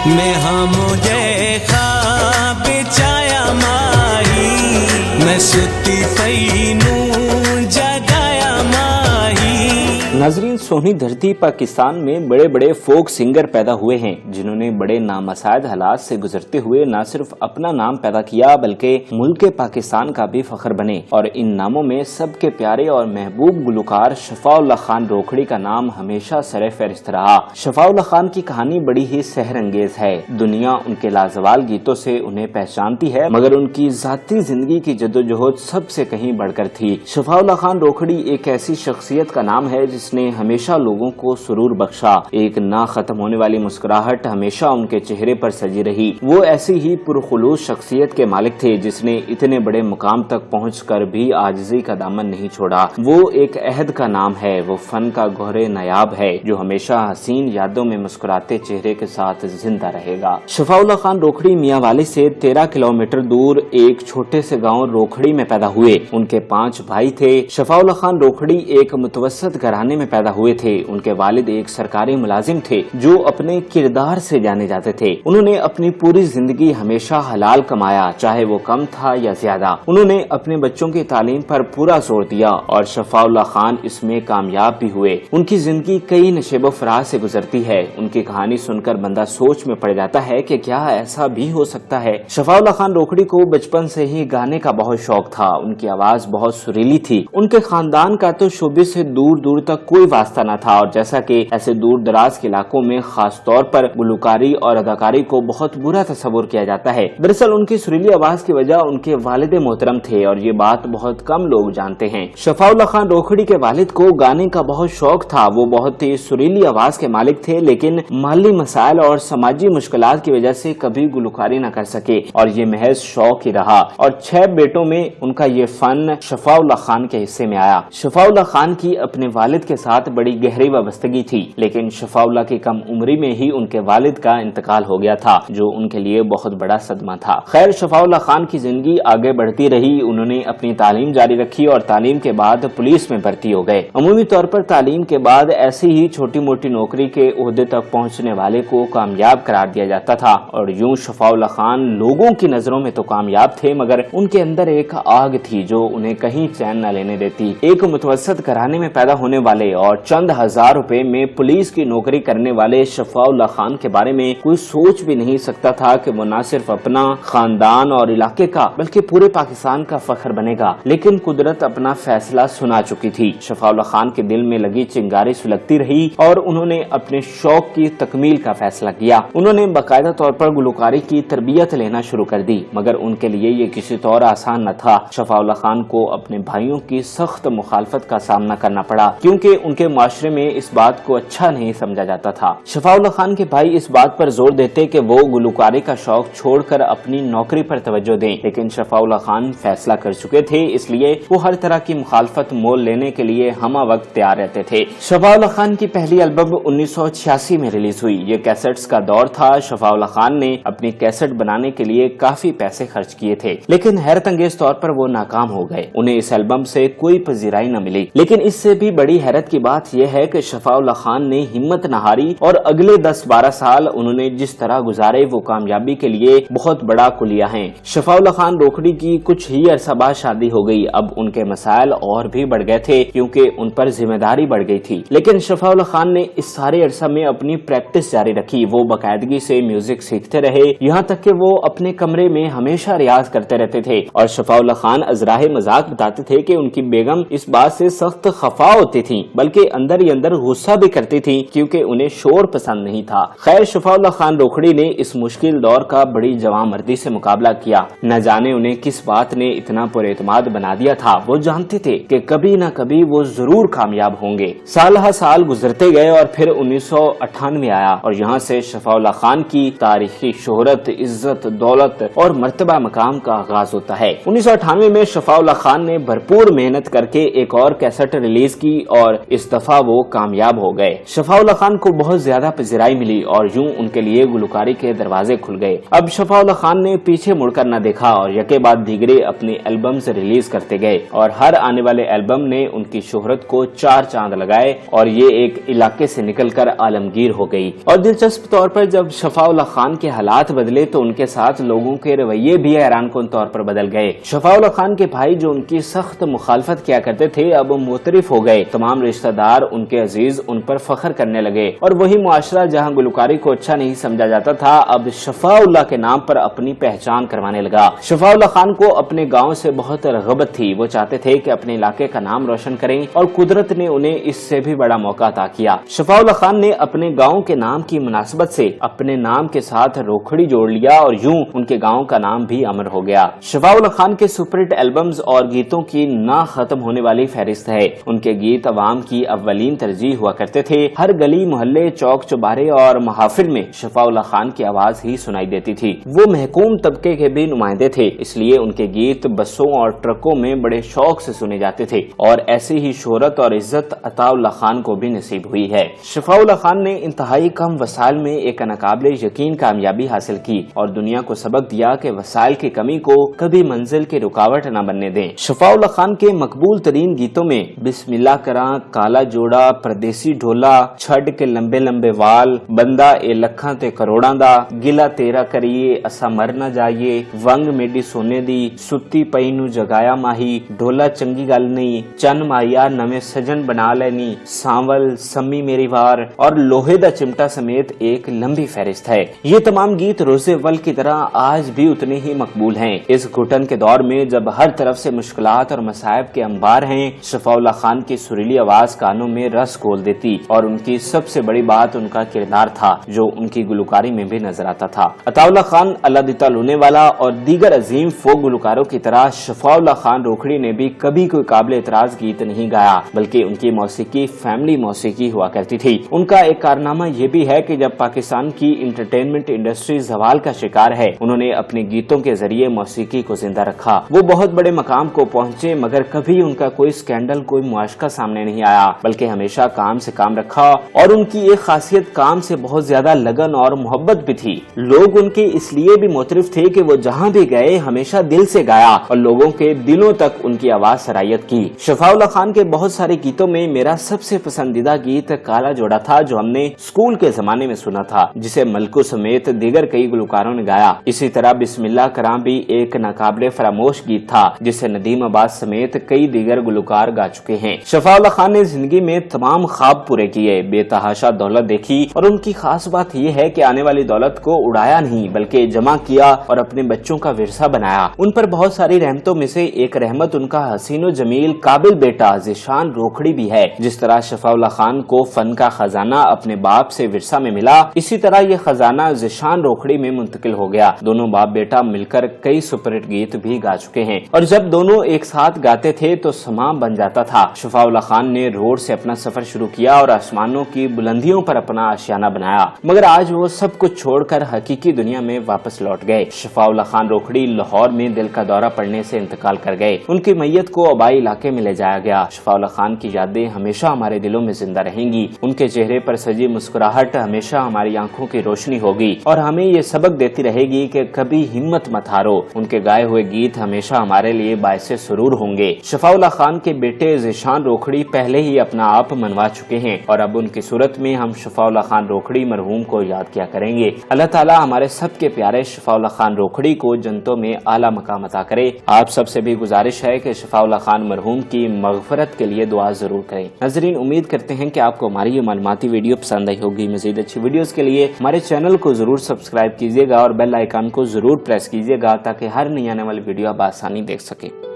میں ہاں مجھے خواب چایا ماہی میں ستی پینوں جگایا ماہی۔ ناظرین، سونی دھرتی پاکستان میں بڑے بڑے فوک سنگر پیدا ہوئے ہیں جنہوں نے بڑے نامساعد حالات سے گزرتے ہوئے نہ صرف اپنا نام پیدا کیا بلکہ ملک پاکستان کا بھی فخر بنے، اور ان ناموں میں سب کے پیارے اور محبوب گلوکار شفاء اللہ خان روکھڑی کا نام ہمیشہ سر فہرست رہا۔ شفاء اللہ خان کی کہانی بڑی ہی سحر انگیز ہے۔ دنیا ان کے لازوال گیتوں سے انہیں پہچانتی ہے، مگر ان کی ذاتی زندگی کی جدوجہد سب سے کہیں بڑھ کر تھی۔ شفاء اللہ خان روکھڑی ایک ایسی شخصیت کا نام ہے جس نے ہمیشہ لوگوں کو سرور بخشا۔ ایک نہ ختم ہونے والی مسکراہٹ ہمیشہ ان کے چہرے پر سجی رہی۔ وہ ایسی ہی پرخلوص شخصیت کے مالک تھے جس نے اتنے بڑے مقام تک پہنچ کر بھی عاجزی کا دامن نہیں چھوڑا۔ وہ ایک عہد کا نام ہے، وہ فن کا گوہر نایاب ہے جو ہمیشہ حسین یادوں میں مسکراتے چہرے کے ساتھ زندہ رہے گا۔ شفاء اللہ خان روکھڑی میاں والی سے 13 کلومیٹر دور ایک چھوٹے سے گاؤں روکھڑی میں پیدا ہوئے۔ ان کے 5 بھائی تھے۔ شفاء اللہ خان روکھڑی ایک متوسط گھرانے میں پیدا ہوئے تھے۔ ان کے والد ایک سرکاری ملازم تھے جو اپنے کردار سے جانے جاتے تھے۔ انہوں نے اپنی پوری زندگی ہمیشہ حلال کمایا، چاہے وہ کم تھا یا زیادہ۔ انہوں نے اپنے بچوں کی تعلیم پر پورا زور دیا اور شفاء اللہ خان اس میں کامیاب بھی ہوئے۔ ان کی زندگی کئی نشیب و فراز سے گزرتی ہے۔ ان کی کہانی سن کر بندہ سوچ میں پڑ جاتا ہے کہ کیا ایسا بھی ہو سکتا ہے۔ شفاء اللہ خان روکھڑی کو بچپن سے ہی گانے کا بہت شوق تھا۔ ان کی آواز بہت سریلی تھی۔ ان کے خاندان کا تو شعبے سے دور دور تک کوئی واسطہ نہ تھا، اور جیسا کہ ایسے دور دراز کے علاقوں میں خاص طور پر گلوکاری اور اداکاری کو بہت برا تصور کیا جاتا ہے۔ دراصل ان کی سریلی آواز کی وجہ ان کے والد محترم تھے، اور یہ بات بہت کم لوگ جانتے ہیں۔ شفاء اللہ خان روکھڑی کے والد کو گانے کا بہت شوق تھا۔ وہ بہت ہی سریلی آواز کے مالک تھے، لیکن مالی مسائل اور سماجی مشکلات کی وجہ سے کبھی گلوکاری نہ کر سکے، اور یہ محض شوق ہی رہا۔ اور 6 بیٹوں میں ان کا یہ فن شفاء اللہ خان کے حصے میں آیا۔ شفاء اللہ خان کی اپنے والد کے ساتھ بڑی گہری وابستگی تھی، لیکن شفاء اللہ کی کم عمری میں ہی ان کے والد کا انتقال ہو گیا تھا، جو ان کے لیے بہت بڑا صدمہ تھا۔ خیر، شفاء اللہ خان کی زندگی آگے بڑھتی رہی۔ انہوں نے اپنی تعلیم جاری رکھی اور تعلیم کے بعد پولیس میں بھرتی ہو گئے۔ عمومی طور پر تعلیم کے بعد ایسی ہی چھوٹی موٹی نوکری کے عہدے تک پہنچنے والے کو کامیاب قرار دیا جاتا تھا، اور یوں شفاء اللہ خان لوگوں کی نظروں میں تو کامیاب تھے، مگر ان کے اندر ایک آگ تھی جو انہیں کہیں چین نہ لینے دیتی۔ ایک متوسط گھرانے میں پیدا ہونے والے اور چند ہزار روپے میں پولیس کی نوکری کرنے والے شفاء اللہ خان کے بارے میں کوئی سوچ بھی نہیں سکتا تھا کہ وہ نہ صرف اپنا خاندان اور علاقے کا بلکہ پورے پاکستان کا فخر بنے گا۔ لیکن قدرت اپنا فیصلہ سنا چکی تھی۔ شفاء اللہ خان کے دل میں لگی چنگاری سلگتی رہی، اور انہوں نے اپنے شوق کی تکمیل کا فیصلہ کیا۔ انہوں نے باقاعدہ طور پر گلوکاری کی تربیت لینا شروع کر دی، مگر ان کے لیے یہ کسی طور آسان نہ تھا۔ شفاء اللہ خان کو اپنے بھائیوں کی سخت مخالفت کا سامنا کرنا پڑا، کیونکہ ان کے معاشرے میں اس بات کو اچھا نہیں سمجھا جاتا تھا۔ شفاء اللہ خان کے بھائی اس بات پر زور دیتے کہ وہ گلوکاری کا شوق چھوڑ کر اپنی نوکری پر توجہ دیں، لیکن شفاء اللہ خان فیصلہ کر چکے تھے، اس لیے وہ ہر طرح کی مخالفت مول لینے کے لیے ہمہ وقت تیار رہتے تھے۔ شفاء اللہ خان کی پہلی البم 1986 میں ریلیز ہوئی۔ یہ کیسٹس کا دور تھا۔ شفاء اللہ خان نے اپنی کیسٹ بنانے کے لیے کافی پیسے خرچ کیے تھے، لیکن حیرت انگیز طور پر وہ ناکام ہو گئے۔ انہیں اس البم سے کوئی پذیرائی نہ ملی، لیکن اس سے بھی بڑی حیرت کی بات یہ ہے کہ شفاء اللہ خان نے ہمت نہ ہاری، اور اگلے 10-12 سال انہوں نے جس طرح گزارے وہ کامیابی کے لیے بہت بڑا کلیہ ہیں۔ شفاء اللہ خان روکھڑی کی کچھ ہی عرصہ بعد شادی ہو گئی۔ اب ان کے مسائل اور بھی بڑھ گئے تھے کیونکہ ان پر ذمہ داری بڑھ گئی تھی، لیکن شفاء اللہ خان نے اس سارے عرصہ میں اپنی پریکٹس جاری رکھی۔ وہ باقاعدگی سے میوزک سیکھتے رہے، یہاں تک کہ وہ اپنے کمرے میں ہمیشہ ریاض کرتے رہتے تھے، اور شفاء اللہ خان ازراہ مذاق بتاتے تھے کہ ان کی بیگم اس بات سے سخت خفا ہوتی تھی، بلکہ اندر ہی اندر غصہ بھی کرتی تھی کیونکہ انہیں شور پسند نہیں تھا۔ خیر، شفاء اللہ خان روکھڑی نے اس مشکل دور کا بڑی جواں مردی سے مقابلہ کیا۔ نہ جانے انہیں کس بات نے اتنا پر اعتماد بنا دیا تھا۔ وہ جانتے تھے کہ کبھی نہ کبھی وہ ضرور کامیاب ہوں گے۔ سال ہر سال گزرتے گئے اور پھر 1998 آیا، اور یہاں سے شفاء اللہ خان کی تاریخی شہرت، عزت، دولت اور مرتبہ مقام کا آغاز ہوتا ہے۔ 1998 میں شفاء اللہ خان نے بھرپور محنت کر کے ایک اور کیسٹ ریلیز کی، اور इस दफा वो कामयाब हो गए। शफाउल्लाह खान को बहुत ज्यादा पजीराई मिली और यूं उनके लिए गुलकारी के दरवाजे खुल गए। अब शफाउल्लाह खान ने पीछे मुड़कर न देखा और यके बाद दीगरे अपनी एल्बम्स रिलीज करते गए और हर आने वाले एल्बम ने उनकी शोहरत को चार चांद लगाए और ये एक इलाके से निकलकर आलमगीर हो गई। और दिलचस्प तौर पर जब शफाउल्लाह खान के हालात बदले तो उनके साथ लोगों के रवैये भी हैरानकुन तौर पर बदल गए। शफाउल्लाह खान के भाई जो उनकी सख्त मुखालफत किया करते थे अब मुतरिफ हो गए। तमाम रिश्तेदार उनके अजीज उन पर फख्र करने लगे और वही मुआशरा जहां गुलकारी को अच्छा नहीं समझा जाता था अब शफाउल्लाह के नाम पर अपनी पहचान करवाने लगा। शफाउल्लाह खान को अपने गांव से बहुत रग़बत थी। वो चाहते थे कि अपने इलाके का नाम रोशन करें और कुदरत ने उन्हें इससे भी बड़ा मौका अता किया। शफाउल्लाह खान ने अपने गांव के नाम की मुनासबत से अपने नाम के साथ रोखड़ी जोड़ लिया और यूं उनके गांव का नाम भी अमर हो गया। शफाउल्लाह खान के सुपरहिट एल्बम्स और गीतों की ना खत्म होने वाली फहरिस्त है। उनके गीत अवाम की अव्वलीन तरजीह हुआ करते थे। हर गली मोहल्ले चौक चौबारे और महाफिल में शफाउल्लाह खान की आवाज ही सुनाई देती थी। वो महकूम तबके के भी नुमाइंदे थे, इसलिए उनके गीत बसों और ट्रकों में बड़े शौक से सुने जाते थे और ऐसी ही शोहरत और इज्जत अताउल्लाह खान को भी नसीब हुई है। शफाउल्लाह खान ने इंतहाई कम वसाइल में एक नाकाबिले यकीन कामयाबी हासिल की और दुनिया को सबक दिया कि वसाइल की कमी को कभी मंजिल की रुकावट न बनने दें। शफाउल्लाह खान के मकबूल तरीन गीतों में बिस्मिल्लाह करा, काला जोड़ा, परदेसी ढोला, छड़ के लंबे लंबे वाल, बंदा ए लखा ते करोड़ा दा, गिला तेरा करिए असा मर न जाइए, वंग मेडी सोने दी, सुत्ती पई नू जगाया माही, ढोला चंगी गल नहीं, चन माया नवे सजन बना लेनी, सांवल सम्मी मेरी वार और लोहे दा चिमटा समेत एक लंबी फहरिस्त है। ये तमाम गीत रोजे वल की तरह आज भी उतने ही मकबूल हैं। इस घुटन के दौर में जब हर तरफ से मुश्किलात और मसाइब के अंबार हैं, शफाउल्लाह खान की सुरीली आवाज कानों में रस घोल देती और उनकी सबसे बड़ी बात उनका किरदार था जो उनकी गुलकारी में भी नजर आता था। अताउल्लाह खान, अल्लाह दिता लूने वाला और दीगर अजीम फोक गुलकारों की तरह शफाउल्लाह खान रोखड़ी ने भी कभी कोई काबिल एतराज गीत नहीं गाया, बल्कि उनकी मौसीकी फैमिली मौसीकी हुआ करती थी। उनका एक कारनामा यह भी है कि जब पाकिस्तान की इंटरटेनमेंट इंडस्ट्री जवाल का शिकार है, उन्होंने अपने गीतों के जरिए मौसीकी को जिंदा रखा। वो बहुत बड़े मकाम को पहुंचे मगर कभी उनका कोई स्कैंडल, कोई मुआशका सामने नहीं आया, बल्कि हमेशा काम से काम रखा और उनकी एक खासियत काम से बहुत ज्यादा लगन और मोहब्बत भी थी। लोग उनके इसलिए भी मुतरिफ थे कि वो जहाँ भी गए हमेशा दिल से गाया और लोगों के दिलों तक उनकी आवाज सरायत की। शफाउल्लाह खान के बहुत सारे गीतों में मेरा सबसे पसंदीदा गीत काला जोड़ा था जो हमने स्कूल के जमाने में सुना था, जिसे मलकू समेत दीगर कई गुलकारों ने गाया। इसी तरह बिस्मिल्लाह करा भी एक नाकाबिले फरामोश गीत था जिसे नदीम अब्बास समेत कई दीगर गुलकार गा चुके हैं। शफाउल्लाह खान ने जिंदगी में तमाम ख्वाब पूरे किए, बेतहाशा दौलत देखी और उनकी खास बात यह है कि आने वाली दौलत को उड़ाया नहीं बल्कि जमा किया और अपने बच्चों का विरसा बनाया। उन पर बहुत सारी रहमतों में से एक रहमत उनका हसीनो जमील काबिल बेटा ज़ीशान रोखड़ी भी है। जिस तरह शफाउल्लाह खान को फन का खजाना अपने बाप से विरसा में मिला, इसी तरह यह खजाना ज़ीशान रोखड़ी में मुंतकिल हो गया। दोनों बाप बेटा मिलकर कई सुपरहिट गीत भी गा चुके हैं और जब दोनों एक साथ गाते थे तो समा बन जाता था। शफाउल्लाह खान ने रोड से अपना सफर शुरू किया और आसमानों की बुलंदियों पर अपना आशियाना बनाया, मगर आज वो सब कुछ छोड़कर हकीकी दुनिया में वापस लौट गए। शफाउल्लाह खान रोखड़ी लाहौर में दिल का दौरा पड़ने से इंतकाल कर गए। उनकी मैयत को आबाई इलाके में ले जाया गया। शफाउल्लाह खान की यादें हमेशा हमारे दिलों में जिंदा रहेंगी। उनके चेहरे पर सजी मुस्कुराहट हमेशा हमारी आंखों की रोशनी होगी और हमें ये सबक देती रहेगी कि कभी हिम्मत मत हारो। उनके गाए हुए गीत हमेशा हमारे लिए बायसे सुरूर होंगे। शफाउल्लाह खान के बेटे ज़ीशान रोखड़ी पहले ही अपना आप मनवा चुके हैं और अब उनकी सूरत में हम शफाउल्लाह खान रोखड़ी मरहूम को याद किया करेंगे। अल्लाह ताला हमारे सबके प्यारे शफाउल्लाह खान रोखड़ी को जन्नतों में आला मकाम अता करे। आप सबसे भी गुजारिश है कि शफाउल्लाह खान मरहूम की मगफरत के लिए दुआ जरूर करें। नाज़रीन, उम्मीद करते हैं कि आपको हमारी ये मालूमाती वीडियो पसंद आई होगी। मजीद अच्छी वीडियोस के लिए हमारे चैनल को जरूर सब्सक्राइब कीजिएगा और बेल आइकन को जरूर प्रेस कीजिएगा ताकि हर नई आने वाली वीडियो आप आसानी देख सकें।